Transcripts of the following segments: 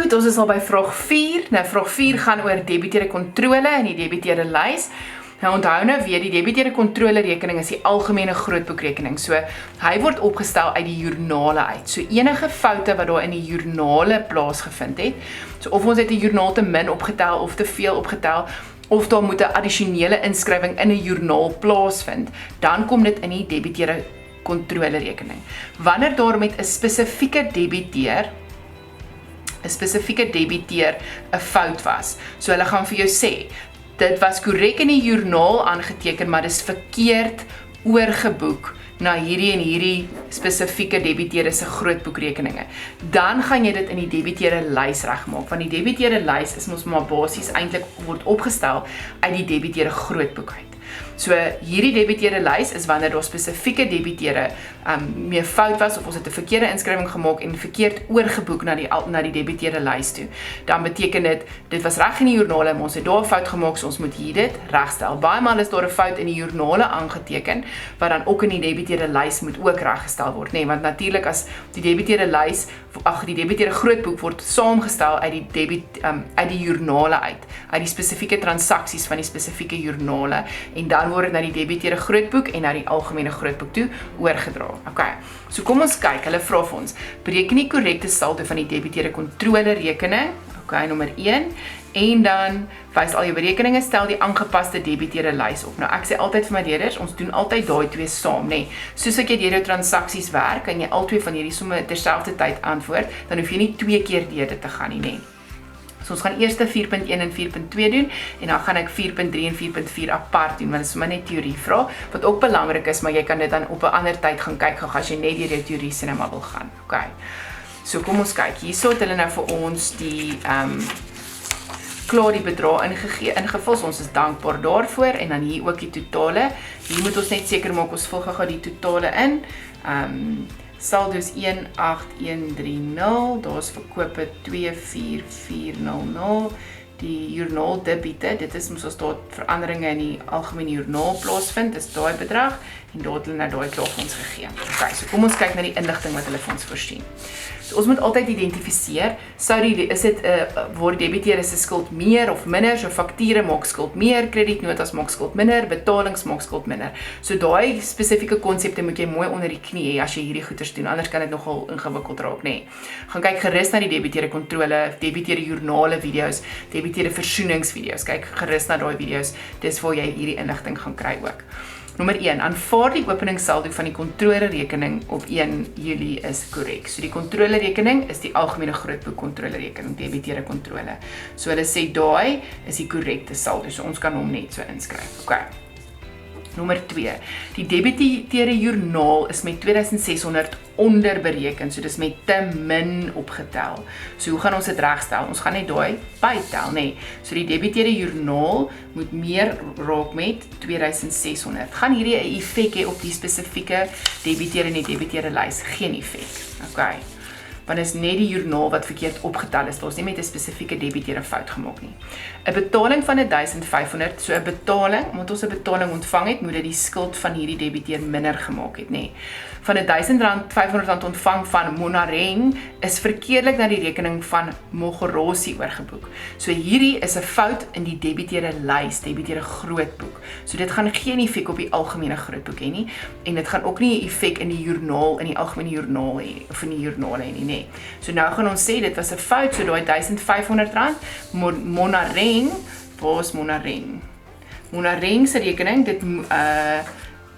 Goed, ons is al by vraag 4. Nou, vraag 4 gaan oor debiteerde kontrole en die debiteerde lys. Nou, onthou nou weer, die debiteerde kontrole rekening is die algemene grootboekrekening. So, hy word opgestel uit die joernale uit. So, enige foute wat daar in die joernale plaasgevind het, so of ons het die joernaal te min opgetel of te veel opgetel, of daar moet 'n addisionele inskrywing in 'n joernaal plaasvind, dan kom dit in die debiteerde kontrole rekening. Wanneer daar met 'n spesifieke debiteur 'n fout was. So hulle gaan vir jou sê, dit was korrek in die joernaal aangeteken, maar dis verkeerd oorgeboek na hierdie en hierdie spesifieke debiteure se grootboekrekeninge. Dan gaan jy dit in die debiteure lys regmaak, want die debiteure lys is mos maar basies eintlik word opgestel uit die debiteure grootboek uit. So hierdie debiteure lys is wanneer daar spesifieke debiteure meer fout was of ons het 'n verkeerde inskrywing gemaak en verkeerd oorgeboek na die debiteure lys toe. Dan beteken dit was reg in die joernale, maar ons het daar 'n fout gemaak, so ons moet hier dit regstel. Baie maal is daar 'n fout in die joernale aangeteken wat dan ook in die debiteure lys moet ook reggestel word, nee, want natuurlik as die debiteure lys, die debiteure grootboek word saamgestel uit die joernale uit die spesifieke transaksies van die spesifieke joernale en dan word dit na die debiteure grootboek en na die algemene grootboek toe oorgedra. Okay. So kom ons kyk, hulle vra vir ons, bereken die korrekte saldo van die debiteure kontrole rekening, okay, nommer 1, en dan wys al jou berekeninge, stel die aangepaste debiteure lys op. Nou ek sê altyd vir my leerders, ons doen altyd daai twee saam, nê. Soos ek jy deur jou transaksies werk, kan jy al twee van hierdie somme terselfdertyd antwoord, dan hoef jy nie 2 keer deur dit te gaan nie, nê. So ons gaan eers 4.1 en 4.2 doen, en dan gaan ek 4.3 en 4.4 apart doen, want dit is sommer net teorie vrae, wat ook belangrik is, maar jy kan dit dan op 'n ander tyd gaan kyk, as jy net deur jou teorie cinema wil gaan. Okay. So kom ons kyk, hierso het hulle nou vir ons klaar die bedrag ingevul, so ons is dankbaar daarvoor, en dan hier ook die totale. Hier moet ons net seker maak, ons vul gou die totale in. Saldo is 18130, daar is verkope 24400, die joernaal debiete, dit is mos as daar veranderinge in die algemene joernaal plaasvind, is daai bedrag, en daar het hulle nou daai klaar vir ons gegee. Okay, so kom ons kyk na die inligting wat hulle vir ons voorsien. So ons moet altyd identifiseer, word debiteure se skuld meer of minder, so fakture maak skuld meer, kredietnotas maak skuld minder, betalings maak skuld minder. So daai spesifieke konsepte moet jy mooi onder die knie hê as jy hierdie goeders doen, anders kan dit nogal ingewikkeld raak, nê. Gaan kyk gerus na die debiteure kontrole, debiteure joernale video's, debiteure versoeningsvideo's, kyk gerus na daai video's, dis waar jy hierdie inligting gaan kry ook. Nommer 1, aanvaar die openingssaldo van die kontrole rekening op 1 Julie is korrek. So die kontrole rekening is die algemene grootboek kontrole rekening, debiteure kontrole. So hulle sê daai is die korrekte saldo, so ons kan hom net so inskryf. Okay. Nommer 2, die debiteure joernaal is met 2600 onderbereken, so dis met te min opgetel. So hoe gaan ons dit regstel? Ons gaan net daai bytel, nê. So die debiteure joernaal moet meer raak met 2600. Gaan hierdie 'n effek hê op die spesifieke debiteure in die debiteure lys? Geen effek. Okay. Want is net die joernaal wat verkeerd opgetel is, daar's nie met 'n spesifieke debiteure fout gemaak nie. 'n Betaling van 1500, so 'n betaling, omdat ons 'n betaling ontvang het, moet dit die skuld van hierdie debiteur minder gemaak het, nê. Van R1000, R500 ontvang van Monareng is verkeerdelik na die rekening van Mogorosi oorgeboek. So hierdie is 'n fout in die debiteure lys, debiteure grootboek. So dit gaan geen effek op die algemene grootboek hê nie, en dit gaan ook nie 'n effek in die joernaal, in die algemene joernaal hê, of in die joernale hê nie. So nou gaan ons sê, dit was 'n fout, so daai R1500, Monareng, waar is Monareng? Monareng se rekening,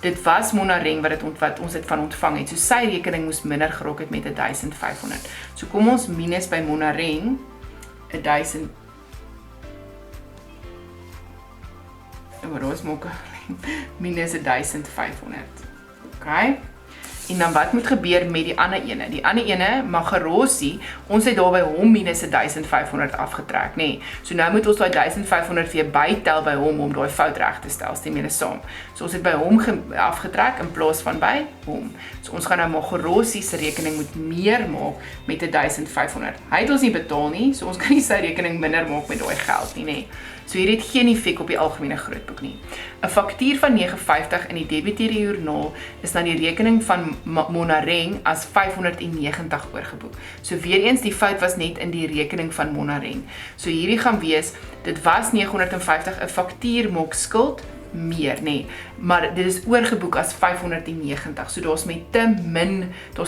dit was Monareng wat ons het van ontvang het, so sy rekening moes minder geraak het met 1500. So kom ons minus by Monareng, 1000, waar is minus 1500, okay. En dan wat moet gebeur met die ander ene? Die ander ene, Mogorosi, ons het daar by hom minus 1500 afgetrek, nê. So nou moet ons daai 1500 weer bytel by hom om daai fout reg te stel, stem julle saam. So ons het by hom afgetrek in plaas van by hom. So ons gaan nou Mogorosi se rekening moet meer maak met 1500. Hy het ons nie betaal nie, so ons kan nie sy rekening minder maak met daai geld nie, nê. So hier het geen effek op die algemene grootboek nie. 'n Faktuur van R9.50 in die debiteerde joernaal is na die rekening van Monareng as R590 oorgeboek. So weer eens, die fout was net in die rekening van Monareng. So hierdie gaan wees, dit was R950, 'n faktuur maak skuld meer, nee, maar dit is oorgeboek as R590, so daar's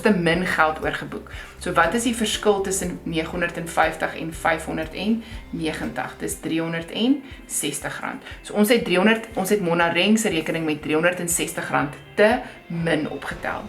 te min geld oorgeboek. So wat is die verskil tussen R950 en R590? Dis R360. So ons het Monareng se rekening met R360 te min opgetel.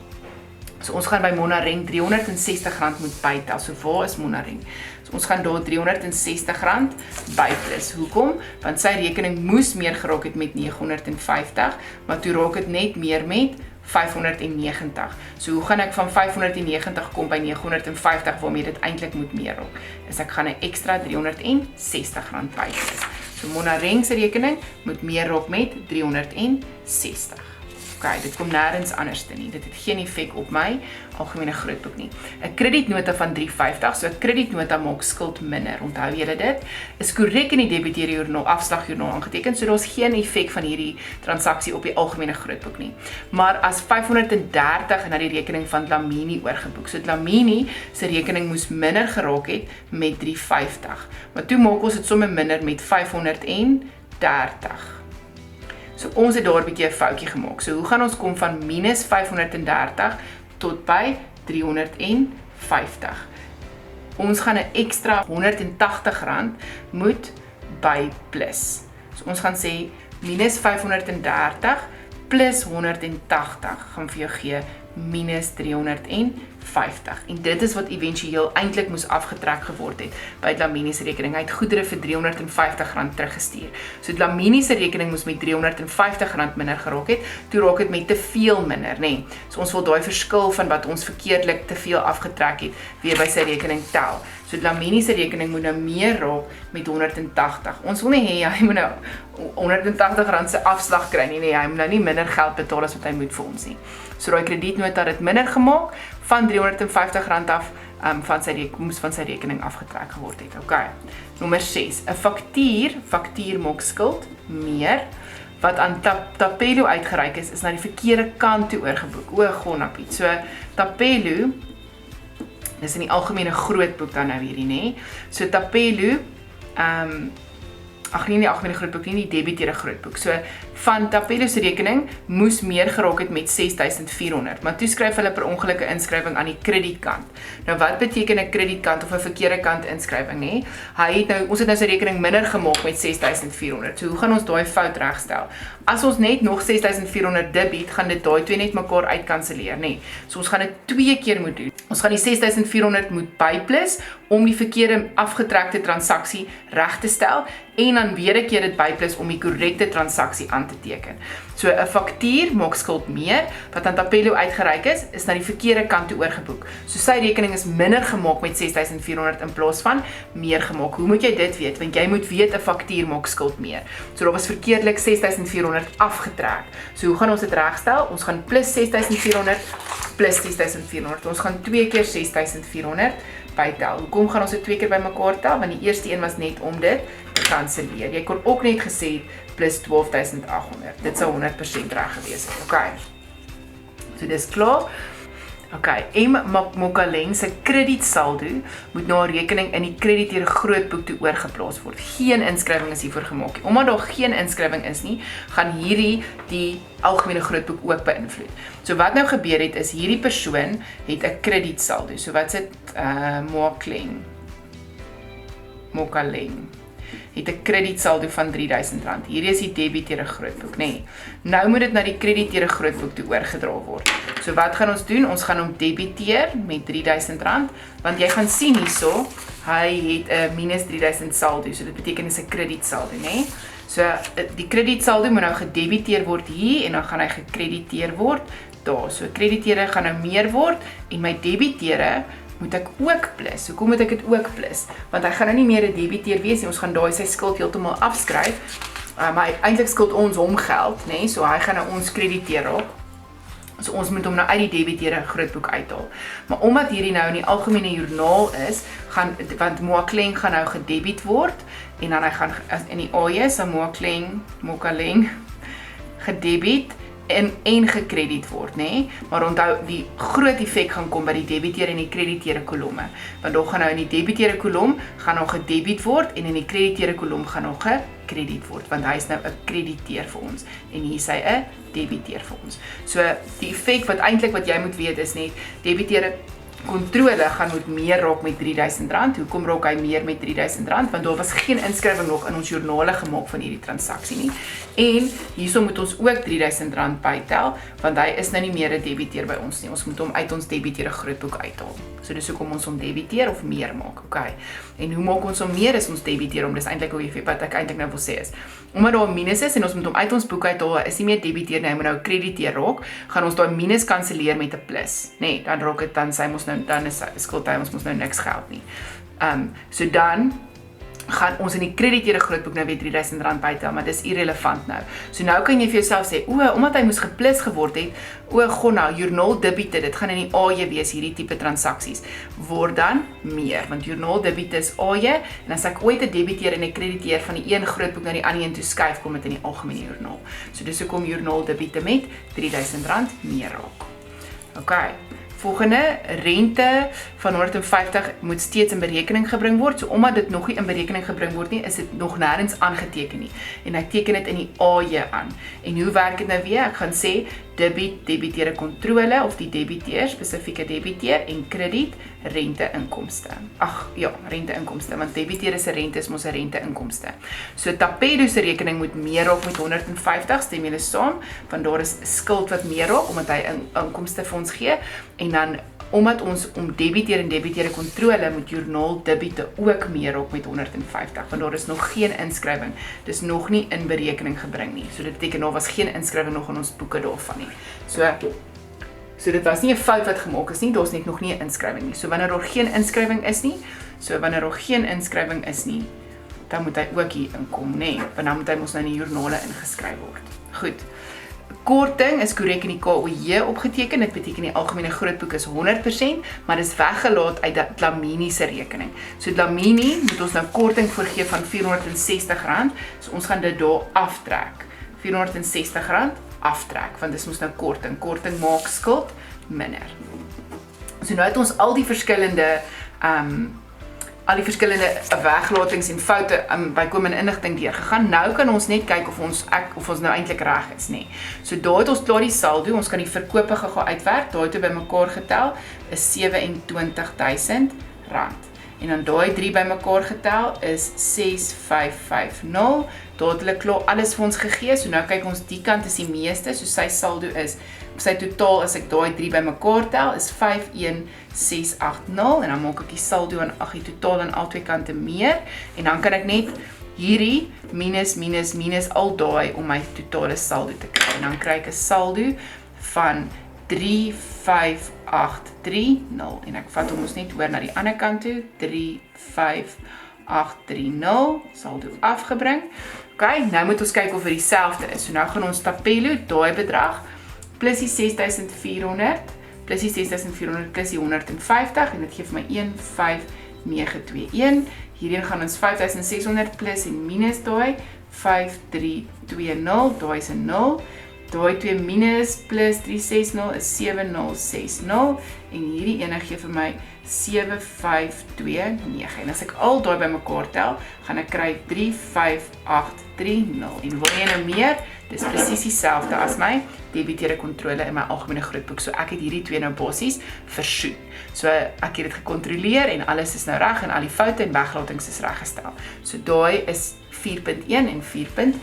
So ons gaan by Monareng R360 moet bytel. So waar is Monareng? So ons gaan daar R360 by plus. Hoekom? Want sy rekening moes meer geraak het met R950, maar toe raak het net meer met R590. So hoe gaan ek van R590 kom by R950 waarmee dit eintlik moet meer raak? Dus ek gaan 'n ekstra R360 by plus. So Monareng se rekening moet meer raak met R360. Okay, dit kom nêrens anders nie. Dit het geen effek op my algemene grootboek nie. 'n Kredietnota van R350, so 'n kredietnota maak skuld minder. Onthou julle dit? Is korrek in die debiteerde joernaal, afslagjoernaal aangeteken, so daar's geen effek van hierdie transaksie op die algemene grootboek nie. Maar as R530 na die rekening van Dlamini oorgeboek. So Dlamini se rekening moes minder geraak het met R350. Maar toe maak ons dit sommer minder met R530. So ons het daar 'n bietjie 'n foutjie gemaak. So hoe gaan ons kom van minus R530 tot by R350? Ons gaan 'n ekstra R180 moet by plus. So ons gaan sê minus R530 plus R180 gaan vir jou gee minus R350. En dit is wat éventueel eintlik moes afgetrek geword het by Dlamini se rekening. Hy het goedere vir R350 teruggestuur. So Dlamini se rekening moes met R350 minder geraak het, toe raak het met te veel minder, nê. So ons wil daai verskil van wat ons verkeerdelik te veel afgetrek het, weer by sy rekening tel. So Dlamini se rekening moet nou meer raak met 180. Ons wil nie hê hy moet nou R180 se afslag kry nie, nee, hy moet nou nie minder geld betaal as wat hy moet vir ons nie. So daai kredietnota het dit minder gemaak van R350 af moes van sy rekening afgetrek geword het. Okay. Nommer 6. 'n faktuur maak skuld meer wat aan Tapelo uitgereik is na die verkeerde kant toe oorgeboek. O, gonnapiet. So Tapelo, dis in die algemene grootboek dan nou hierdie, nê. So Tapelo, nie die algemene grootboek nie, die debiteerde grootboek. So van Tapelo se rekening moes meer geraak het met 6400, maar toe skryf hulle per ongelukke inskrywing aan die kredietkant. Nou wat beteken 'n kredietkant of 'n verkeerde kant inskrywing, nê? Ons het nou sy rekening minder gemaak met 6400. So hoe gaan ons daai fout regstel? As ons net nog 6400 debiet, gaan dit daai twee net mekaar uitkanselleer, nê? So ons gaan dit 2 keer moet doen. Ons gaan die 6400 moet byplus om die verkeerde afgetrekte transaksie reg te stel en dan weer 'n keer dit byplus om die korrekte transaksie aan te teken. So 'n faktuur maak skuld meer wat aan Tapelo uitgereik is na die verkeerde kant toe oorgeboek. So sy rekening is minder gemaak met 6400 in plaas van meer gemaak. Hoe moet jy dit weet? Want jy moet weet 'n faktuur maak skuld meer. So daar was verkeerdelik 6400 afgetrek. So hoe gaan ons dit regstel? Ons gaan plus 6400 plus 6400. Ons gaan 2 keer 6400 bytel. Hoekom gaan ons dit 2 keer bymekaar tel? Want die eerste een was net om dit te kanselleer. Jy kon ook net gesê plus 12800. Dit sou 100% reg gewees het. Okay. So dis klaar. Okay, Mokaleng se kredietsaldo moet na 'n rekening in die krediteerde grootboek toe oorgeplaas word. Geen inskrywing is hiervoor gemaak nie. Omdat daar geen inskrywing is nie, gaan hierdie die algemene grootboek ook beïnvloed. So wat nou gebeur het is hierdie persoon het 'n kredietsaldo. So wat sit Mokaleng het 'n kredietsaldo van R3000. Hierdie is die debiteerde grootboek, nê. Nee. Nou moet dit na die krediteerde grootboek toe oorgedra word. So wat gaan ons doen? Ons gaan hom debiteer met R3000, want jy gaan sien hierso, hy het 'n minus R3000 saldo. So dit beteken is 'n kredietsaldo, nê. Nee. So die kredietsaldo moet nou gedebiteer word hier en dan gaan hy gekrediteer word daar. So krediteure gaan nou meer word en my debiteure moet ek ook plus. Hoekom moet ek dit ook plus? Want hy gaan nou nie meer 'n debiteer wees nie. Ons gaan daai sy skuld heeltemal afskryf. Maar eintlik skuld ons hom geld, nê? So hy gaan nou ons krediteer raak. So ons moet hom nou uit die debiteure grootboek uithaal. Maar omdat hierdie nou in die algemene joernaal is, want Moakleng gaan nou gedebiet word en dan hy gaan in die AJ sal Moakleng gedebiet en gekrediet word, nê? Maar onthou die groot effek gaan kom by die debiteure en die krediteure kolomme. Want daar gaan nou in die debiteure kolom gaan nog gedebiet word en in die krediteure kolom gaan nog gekrediet word, want hy is nou 'n krediteur vir ons en hier is hy 'n debiteer vir ons. So die effek wat eintlik wat jy moet weet is net debiteure kontrole gaan moet meer raak met R3000. Hoekom raak hy meer met R3000? Want daar was geen inskrywing nog in ons joernale gemaak van hierdie transaksie nie. En hierso moet ons ook R3000 bytel, want hy is nou nie meer 'n debiteer by ons nie. Ons moet hom uit ons debiteure grootboek uithaal. So dis hoekom ons hom debiteer of meer maak, okay? En hoe maak ons hom meer as ons debiteer hom? Dis eintlik wat ek eintlik nou wil sê is. Omdat daar 'n minus is en ons moet hom uit ons boek uithaal, is nie meer debiteer nie, hy moet nou krediteer raak, gaan ons daai minus kanselleer met 'n plus, nê? Dan raak dit dan sy mos nou dan is skuld hy ons mos nou niks geld nie. So dan gaan ons in die krediteure grootboek nou weer R3000 bytel, maar dis irrelevant nou. So nou kan jy vir jouself sê, omdat hy moes geplus geword het, nou, joernaal debiete, dit gaan in die AJ wees, hierdie tipe transaksies, word dan meer, want joernaal debiete is AJ, en as ek ooit 'n debiteer en 'n krediteer van die een grootboek na die ander een toe skuif, kom dit in die algemene joernaal. So dis hoekom joernaal debiete met R3000 meer raak. Okay. Volgende, rente van 150 moet steeds in berekening gebring word. So omdat dit nog nie in berekening gebring word nie, is dit nog nêrens aangeteken nie. En ek teken dit in die AJ aan. En hoe werk dit nou weer? Ek gaan sê debiteure kontrole of die debiteer, spesifieke debiteer en krediet rente-inkomste. Rente-inkomste, want debiteer se rente is mos 'n rente-inkomste. So Tapedo se rekening moet meer raak met 150, stem julle saam, want daar is skuld wat meer raak omdat hy inkomste vir ons gee. En dan omdat ons om debiteer en debiteure kontrole moet joernaal debiete ook meer raak met 150, want daar is nog geen inskrywing. Dis nog nie in berekening gebring nie. So dit beteken daar was geen inskrywing nog in ons boeke daarvan nie. So dit was nie 'n fout wat gemaak is nie, daar's net nog nie 'n inskrywing nie. So wanneer daar geen inskrywing is nie, dan moet hy ook hier inkom, nê? Want dan moet hy mos nou in die joernale ingeskryf word. Goed. Korting is korrek in die KOJ opgeteken, dit beteken die algemene grootboek is 100%, maar dis weggelaat uit Dlamini se rekening. So Dlamini moet ons nou korting voorgee van R460, so ons gaan dit daar aftrek. R460 aftrek, want dis mos nou korting. Korting maak skuld minder. So nou het ons al die verskillende weglatings en foute bykomende inligting deurgegaan. Nou kan ons net kyk of ons nou eintlik reg is, nê. So daar het ons klaar die saldo, ons kan die verkope gou uitwerk, daai toe bymekaar getel is R27,000. En dan daai 3 bymekaar getel is 6,550. Daar het hulle klaar alles vir ons gegee. So nou kyk ons die kant is die meeste, so sy saldo is sy totaal as ek daai 3 bymekaar tel is 51680 en dan maak ek die saldo en die totaal aan albei kante meer en dan kan ek net hierdie minus al daai om my totale saldo te kry. En dan kry ek 'n saldo van 35830 en ek vat hom ons net oor na die ander kant toe, 35830 saldo afgebring. Okay, nou moet ons kyk of dit dieselfde is. So nou gaan ons Tapelo daai bedrag plus die 6400 plus die 6400 plus die 150 en dit gee vir my 15921. Hierheen gaan ons 5600 plus en minus daai 5320, daai is 'n 0. Daai 2 minus plus 360 is 7060 en hierdie ene gee vir my 7529 en as ek al daai bymekaar tel, gaan ek kry 35830 en wil jy nou meer, dis presies dieselfde as my debiteure kontrole in my algemene grootboek, so ek het hierdie twee nou basies versoen. So ek het dit gekontroleer en alles is nou reg en al die foute en weglatings is reggestel. So daai is 4.1 en 4.2.